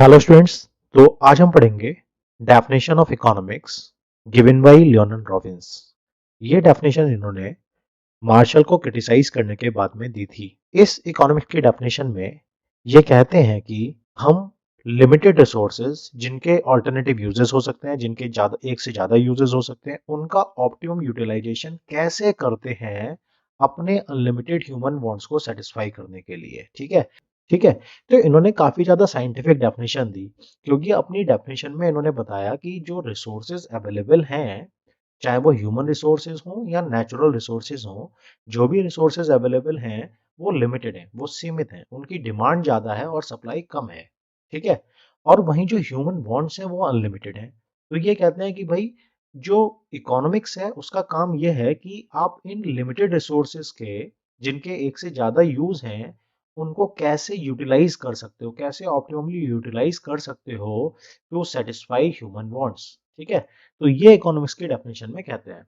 Hello students. तो आज हम पढ़ेंगे definition of economics given by Leonard Robins. ये डेफिनेशन इन्होंने मार्शल को क्रिटिसाइज करने के बाद में दी थी। इस इकोनॉमिक्स की डेफिनेशन में ये कहते हैं कि हम लिमिटेड रिसोर्सेज जिनके ऑल्टरनेटिव यूजेस हो सकते हैं, जिनके ज्यादा एक से ज्यादा यूजेस हो सकते हैं, उनका ऑप्टिमम यूटिलाइजेशन कैसे करते हैं अपने अनलिमिटेड ह्यूमन वांट्स को सेटिस्फाई करने के लिए। ठीक है, ठीक है। तो इन्होंने काफी ज्यादा साइंटिफिक डेफिनेशन दी, क्योंकि अपनी डेफिनेशन में इन्होंने बताया कि जो रिसोर्सेज अवेलेबल हैं, चाहे वो ह्यूमन रिसोर्सेज हों या नेचुरल रिसोर्सेज हों, जो भी रिसोर्सेज अवेलेबल हैं वो लिमिटेड हैं, वो सीमित हैं, उनकी डिमांड ज़्यादा है और सप्लाई कम है। ठीक है। और वहीं जो ह्यूमन वांट्स हैं वो अनलिमिटेड हैं। तो ये कहते हैं कि भाई जो इकोनॉमिक्स है उसका काम ये है कि आप इन लिमिटेड रिसोर्सेज के, जिनके एक से ज़्यादा यूज़ हैं, उनको कैसे यूटिलाइज कर सकते हो, कैसे ऑप्टिममली यूटिलाइज कर सकते हो टू सेटिस्फाई ह्यूमन वांट्स। ठीक है। तो ये इकोनॉमिक्स की डेफिनेशन में कहते हैं।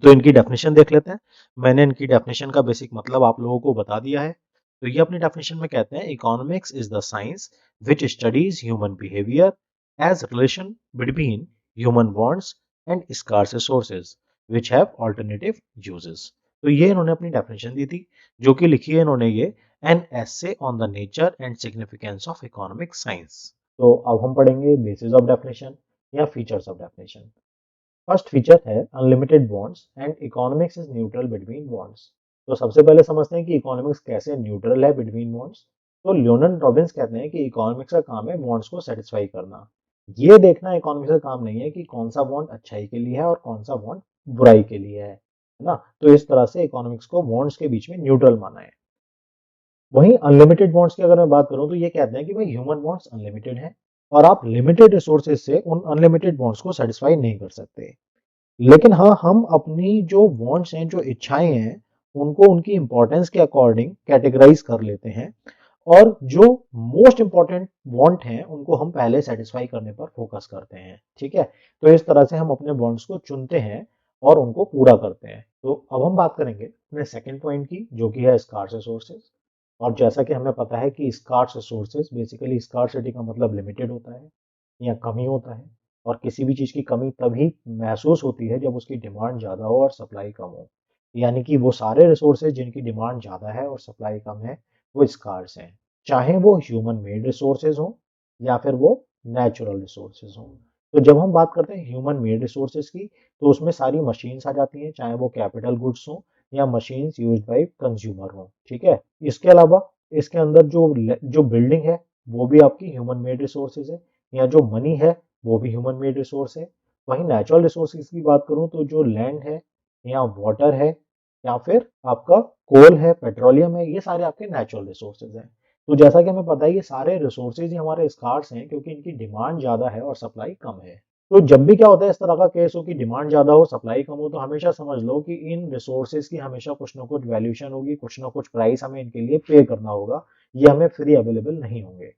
तो इनकी डेफिनेशन देख लेते हैं। मैंने इनकी डेफिनेशन का बेसिक मतलब आप लोगों को बता दिया है। तो ये अपनी डेफिनेशन में कहते हैं economics is the science which studies human behaviour as relation between human wants and scarce resources which have alternative uses. तो ये इन्होंने अपनी डेफिनेशन दी थी, जो कि लिखी है इन्होंने ये an essay on the nature and significance of economic science. तो अब हम पढ़ेंगे बेसिस ऑफ डेफिनेशन या features of definition. First feature है unlimited wants and economics is neutral between wants. तो सबसे पहले समझते हैं कि इकोनॉमिक्स कैसे न्यूट्रल है बिटवीन बॉन्ड्स। तो लियोनार्ड रॉबिन्स कहते हैं कि इकोनॉमिक्स का काम है बॉन्ड्स को सेटिस्फाई करना। ये देखना इकोनॉमिक्स का काम नहीं है कि कौन सा बॉन्ड अच्छाई के लिए है और कौन सा बॉन्ड बुराई के लिए है ना। तो इस तरह से इकोनॉमिक्स को बॉन्ड्स के बीच में न्यूट्रल माना है। वहीं अनलिमिटेड बॉन्ड्स की अगर मैं बात करूं तो ये कहते हैं कि भाई ह्यूमन बॉन्ड्स अनलिमिटेड हैं और आप लिमिटेड रिसोर्सेज से उन अनलिमिटेड बॉन्ड्स को सेटिस्फाई नहीं कर सकते। लेकिन हाँ, हम अपनी जो वांट्स हैं, जो इच्छाएं हैं, उनको उनकी इंपॉर्टेंस के अकॉर्डिंग कैटेगराइज कर लेते हैं और जो मोस्ट इंपॉर्टेंट वांट हैं उनको हम पहले सेटिस्फाई करने पर फोकस करते हैं। ठीक है। तो इस तरह से हम अपने वांट्स को चुनते हैं और उनको पूरा करते हैं। तो अब हम बात करेंगे अपने सेकंड पॉइंट की, जो कि है स्कार्स रिसोर्सेज। और जैसा कि हमें पता है कि स्कार्स रिसोर्सेज बेसिकली, स्कार्सिटी का मतलब लिमिटेड होता है या कमी होता है। और किसी भी चीज़ की कमी तभी महसूस होती है जब उसकी डिमांड ज़्यादा हो और सप्लाई कम हो। यानी कि वो सारे रिसोर्सेज जिनकी डिमांड ज़्यादा है और सप्लाई कम है, वो स्कार्स हैं। चाहे वो ह्यूमन मेड रिसोर्सेज हो या फिर वो नेचुरल रिसोर्सेज हो। तो जब हम बात करते हैं ह्यूमन मेड रिसोर्सेज की, तो उसमें सारी मशीन्स आ जाती हैं, चाहे वो कैपिटल गुड्स हो या मशीन्स यूज्ड बाय कंज्यूमर हो। ठीक है। इसके अलावा इसके अंदर जो जो बिल्डिंग है वो भी आपकी ह्यूमन मेड रिसोर्सेज है, या जो मनी है वो भी ह्यूमन मेड रिसोर्स है। वहीं नेचुरल रिसोर्सेज की बात करूं तो जो लैंड है या वाटर है या फिर आपका कोल है, पेट्रोलियम है, ये सारे आपके नेचुरल रिसोर्सेज हैं। तो जैसा कि हमें पता है ये सारे रिसोर्सेज ही हमारे स्कार्स हैं, क्योंकि इनकी डिमांड ज्यादा है और सप्लाई कम है। तो जब भी क्या होता है इस तरह का केस हो कि डिमांड ज्यादा हो सप्लाई कम हो, तो हमेशा समझ लो कि इन रिसोर्सेज की हमेशा कुछ ना कुछ वैल्यूशन होगी, कुछ ना कुछ प्राइस हमें इनके लिए पे करना होगा। ये हमें फ्री अवेलेबल नहीं होंगे।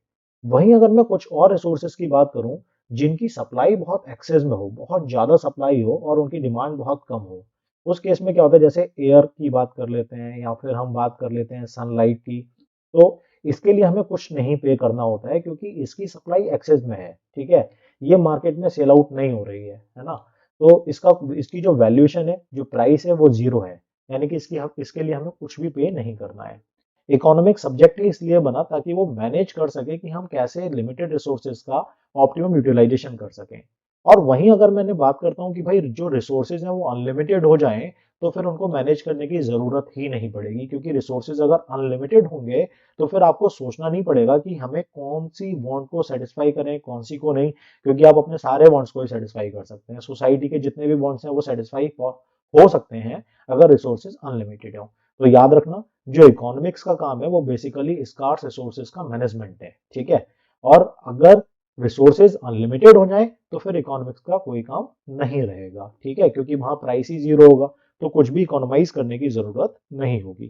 वहीं अगर मैं कुछ और रिसोर्सेज की बात करूं जिनकी सप्लाई बहुत एक्सेस में हो, बहुत ज्यादा सप्लाई हो और उनकी डिमांड बहुत कम हो, उस केस में क्या होता है, जैसे एयर की बात कर लेते हैं या फिर हम बात कर लेते हैं सनलाइट की। तो इसके लिए हमें कुछ नहीं पे करना होता है, क्योंकि इसकी सप्लाई एक्सेस में है। ठीक है। ये मार्केट में सेल आउट नहीं हो रही है ना। तो इसकी जो वैल्यूएशन है, जो प्राइस है, वो जीरो है। यानी कि इसके लिए हमें कुछ भी पे नहीं करना है। इकोनॉमिक सब्जेक्ट ही इसलिए बना ताकि वो मैनेज कर सके कि हम कैसे लिमिटेड रिसोर्सेज का ऑप्टिमम यूटिलाइजेशन कर सकें। और वहीं अगर मैंने बात करता हूँ कि भाई जो रिसोर्सेज हैं वो अनलिमिटेड हो जाएं, तो फिर उनको मैनेज करने की जरूरत ही नहीं पड़ेगी, क्योंकि रिसोर्सेज अगर अनलिमिटेड होंगे तो फिर आपको सोचना नहीं पड़ेगा कि हमें कौन सी वांट को सेटिस्फाई करें, कौन सी को नहीं, क्योंकि आप अपने सारे वांट्स को ही सेटिस्फाई कर सकते हैं। सोसाइटी के जितने भी वांट्स हैं वो सेटिस्फाई हो सकते हैं अगर रिसोर्सेज अनलिमिटेड हो। तो याद रखना, जो इकोनॉमिक्स का काम है वो बेसिकली स्कार्स रिसोर्सेज का मैनेजमेंट है। ठीक है। और अगर रिसोर्सेज अनलिमिटेड हो जाए तो फिर इकोनॉमिक्स का कोई काम नहीं रहेगा। ठीक है, क्योंकि वहां प्राइस ही जीरो होगा, तो कुछ भी इकोनॉमाइज करने की जरूरत नहीं होगी।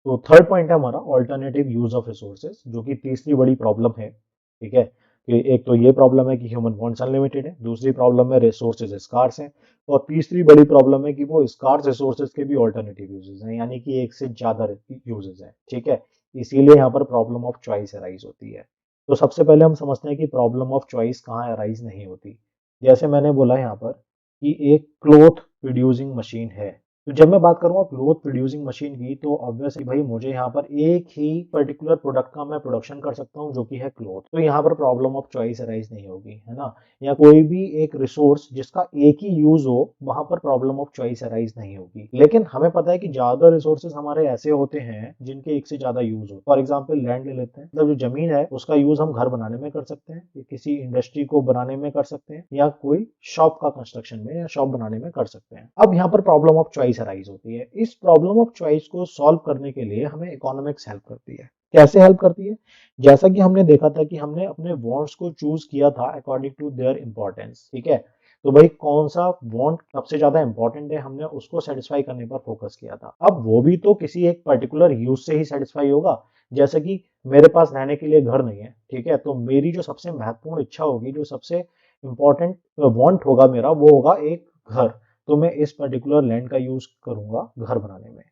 तो थर्ड पॉइंट है हमारा ऑल्टरनेटिव यूज ऑफ रिसोर्सेज, जो कि तीसरी बड़ी प्रॉब्लम है। ठीक है। कि एक तो ये प्रॉब्लम है कि ह्यूमन वांट्स अनलिमिटेड है, दूसरी प्रॉब्लम है रिसोर्सेज स्कार्स हैं, और तीसरी बड़ी प्रॉब्लम है कि वो स्कार्स रिसोर्सेज के भी ऑल्टरनेटिव यूजेस हैं, यानी कि एक से ज्यादा यूजेस हैं। ठीक है। इसीलिए यहाँ पर प्रॉब्लम ऑफ चॉइस अराइज होती है। तो सबसे पहले हम समझते हैं कि प्रॉब्लम ऑफ चॉइस कहाँ अराइज नहीं होती। जैसे मैंने बोला यहाँ पर कि एक क्लोथ प्रोड्यूसिंग मशीन है, तो जब मैं बात करूंगा क्लोथ प्रोड्यूसिंग मशीन की, तो ऑब्वियसली भाई मुझे यहाँ पर एक ही पर्टिकुलर प्रोडक्ट का मैं प्रोडक्शन कर सकता हूँ जो कि है क्लोथ, तो यहाँ पर प्रॉब्लम ऑफ चॉइस अराइज नहीं होगी, है ना। या कोई भी एक रिसोर्स जिसका एक ही यूज हो, वहां पर प्रॉब्लम ऑफ चॉइस अराइज नहीं होगी। लेकिन हमें पता है कि ज्यादा रिसोर्सेज हमारे ऐसे होते हैं जिनके एक से ज्यादा यूज हो। फॉर एग्जाम्पल लैंड ले लेते हैं, मतलब जो जमीन है उसका यूज हम घर बनाने में कर सकते हैं, या किसी इंडस्ट्री को बनाने में कर सकते हैं, या कोई शॉप का कंस्ट्रक्शन में या शॉप बनाने में कर सकते हैं। अब यहाँ पर प्रॉब्लम ऑफ चॉइस अराइज होती है। इस प्रॉब्लम ऑफ चॉइस को सॉल्व करने के लिए हमें इकोनॉमिक्स हेल्प करती है। कैसे हेल्प करती है? जैसा कि हमने देखा था कि हमने अपने वांट्स को चूज किया था अकॉर्डिंग टू देयर इंपॉर्टेंस, ठीक है। तो भाई कौन सा वांट सबसे ज्यादा इंपॉर्टेंट है, हमने उसको सेटिस्फाई करने पर फोकस किया था। अब वो भी तो किसी एक पर्टिकुलर यूज से ही सेटिस्फाई होगा। जैसे कि मेरे पास रहने के लिए घर नहीं है, ठीक है, तो मेरी जो सबसे महत्वपूर्ण इच्छा होगी, जो सबसे इंपॉर्टेंट वांट होगा मेरा, वो होगा एक घर। तो मैं इस पर्टिकुलर लैंड का यूज करूंगा घर बनाने में।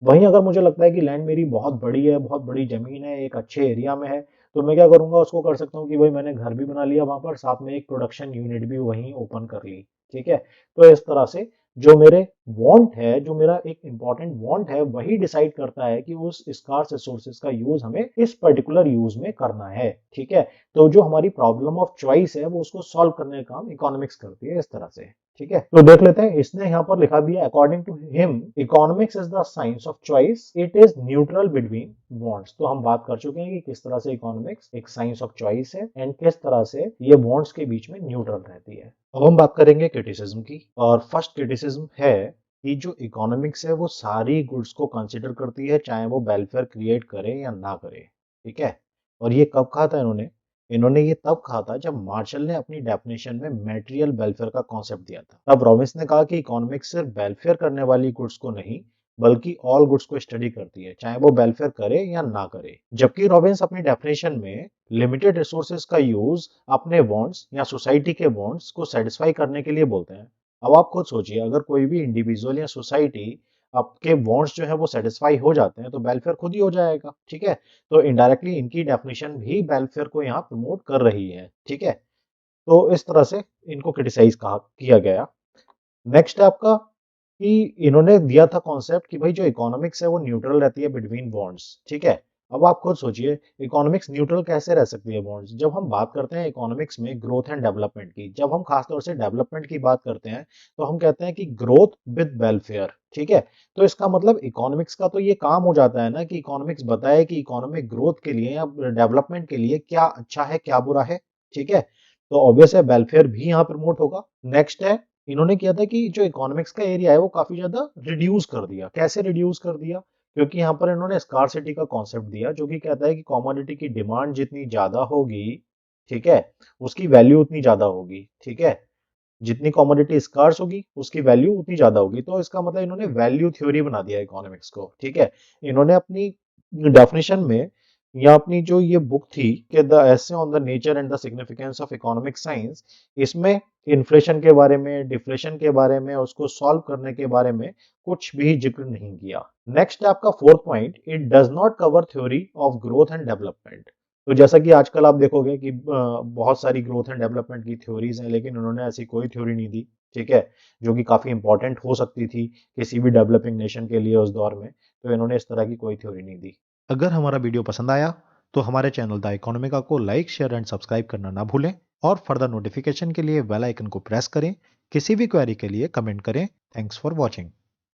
वहीं अगर मुझे लगता है कि लैंड मेरी बहुत बड़ी है, बहुत बड़ी जमीन है, एक अच्छे एरिया में है, तो मैं क्या करूंगा, उसको कर सकता हूँ कि भाई मैंने घर भी बना लिया वहां पर, साथ में एक प्रोडक्शन यूनिट भी वहीं ओपन कर ली, ठीक है। तो इस तरह से जो मेरे वांट है, जो मेरा एक इंपॉर्टेंट वांट है, वही डिसाइड करता है कि उस स्कार्स रिसोर्सेज का यूज हमें इस पर्टिकुलर यूज में करना है, ठीक है। तो जो हमारी प्रॉब्लम ऑफ चॉइस है, वो उसको सॉल्व करने का काम इकोनॉमिक्स करती है इस तरह से, ठीक है। तो देख लेते हैं, इसने यहाँ पर लिखा भी है, according to him economics is the science of choice, it is neutral between wants. तो हम बात कर चुके हैं कि किस तरह से इकोनॉमिक्स एक साइंस ऑफ चॉइस है एंड किस तरह से ये वांट्स के बीच में न्यूट्रल रहती है। अब हम बात करेंगे क्रिटिसिज्म की, और फर्स्ट क्रिटिसिज्म है कि जो इकोनॉमिक्स है वो सारी गुड्स को कंसिडर करती है, चाहे वो वेलफेयर क्रिएट करे या ना करे, ठीक है। और ये कब कहा था इन्होंने? इन्होंने ये तब कहा था जब मार्शल ने अपनी डेफिनेशन में मटेरियल वेलफेयर का कॉन्सेप्ट दिया था। तब रॉबिन्स ने कहा कि इकोनॉमिक्स सिर्फ वेलफेयर करने वाली गुड्स को नहीं, बल्कि ऑल गुड्स को स्टडी करती है, चाहे वो वेलफेयर करे या ना करे। जबकि रॉबिन्स अपनी डेफिनेशन में लिमिटेड रिसोर्सेज का यूज अपने वांट्स या सोसाइटी के वांट्स को सेटिस्फाई करने के लिए बोलते हैं। अब आप खुद सोचिए, अगर कोई भी इंडिविजुअल या सोसाइटी आपके वांट्स जो है वो सेटिस्फाई हो जाते हैं, तो वेलफेयर खुद ही हो जाएगा, ठीक है। तो इनडायरेक्टली इनकी डेफिनेशन भी वेलफेयर को यहाँ प्रमोट कर रही है, ठीक है। तो इस तरह से इनको क्रिटिसाइज कहा किया गया। नेक्स्ट है आपका कि इन्होंने दिया था कॉन्सेप्ट कि भाई जो इकोनॉमिक्स है वो न्यूट्रल रहती है बिटवीन बॉन्ड्स, ठीक है। अब आप खुद सोचिए, इकोनॉमिक्स न्यूट्रल कैसे रह सकती है बॉन्ड्स? जब हम बात करते हैं इकोनॉमिक्स में ग्रोथ एंड डेवलपमेंट की, जब हम खासतौर से डेवलपमेंट की बात करते हैं, तो हम कहते हैं कि ग्रोथ विद वेलफेयर, ठीक है। तो इसका मतलब इकोनॉमिक्स का तो ये काम हो जाता है ना कि इकोनॉमिक्स बताए कि इकोनॉमिक ग्रोथ के लिए या डेवलपमेंट के लिए क्या अच्छा है, क्या बुरा है, ठीक है। तो ऑब्वियस है वेलफेयर भी यहाँ प्रमोट होगा। नेक्स्ट है, इन्होंने किया था कि जो इकोनॉमिक्स का एरिया है वो काफी ज्यादा रिड्यूस कर दिया। कैसे रिड्यूस कर दिया? क्योंकि यहाँ पर इन्होंने स्कार्सिटी का कॉन्सेप्ट दिया, जो कि कहता है कि कमोडिटी की डिमांड जितनी ज्यादा होगी, ठीक है, उसकी वैल्यू उतनी ज्यादा होगी, ठीक है। जितनी कमोडिटी स्कार्स होगी उसकी वैल्यू उतनी ज्यादा होगी। तो इसका मतलब इन्होंने वैल्यू थ्योरी बना दिया इकोनॉमिक्स को, ठीक है। इन्होंने अपनी डेफिनेशन में या अपनी जो ये बुक थी कि the essay on the nature and the significance of economic science, इसमें इन्फ्लेशन के बारे में, डिफ्लेशन के बारे में, उसको सॉल्व करने के बारे में कुछ भी जिक्र नहीं किया। नेक्स्ट है आपका fourth point, it does not cover theory of growth and development. तो जैसा कि आजकल आप देखोगे कि बहुत सारी ग्रोथ एंड डेवलपमेंट की थ्योरीज हैं, लेकिन उन्होंने ऐसी कोई थ्योरी नहीं दी, ठीक है, जो कि काफी इंपॉर्टेंट हो सकती थी किसी भी डेवलपिंग नेशन के लिए उस दौर में। तो इन्होंने इस तरह की कोई थ्योरी नहीं दी। अगर हमारा वीडियो पसंद आया तो हमारे चैनल द इकोनॉमिका को लाइक, शेयर एंड सब्सक्राइब करना ना भूलें, और फर्दर नोटिफिकेशन के लिए बेल आइकन को प्रेस करें। किसी भी क्वेरी के लिए कमेंट करें। Thanks for watching.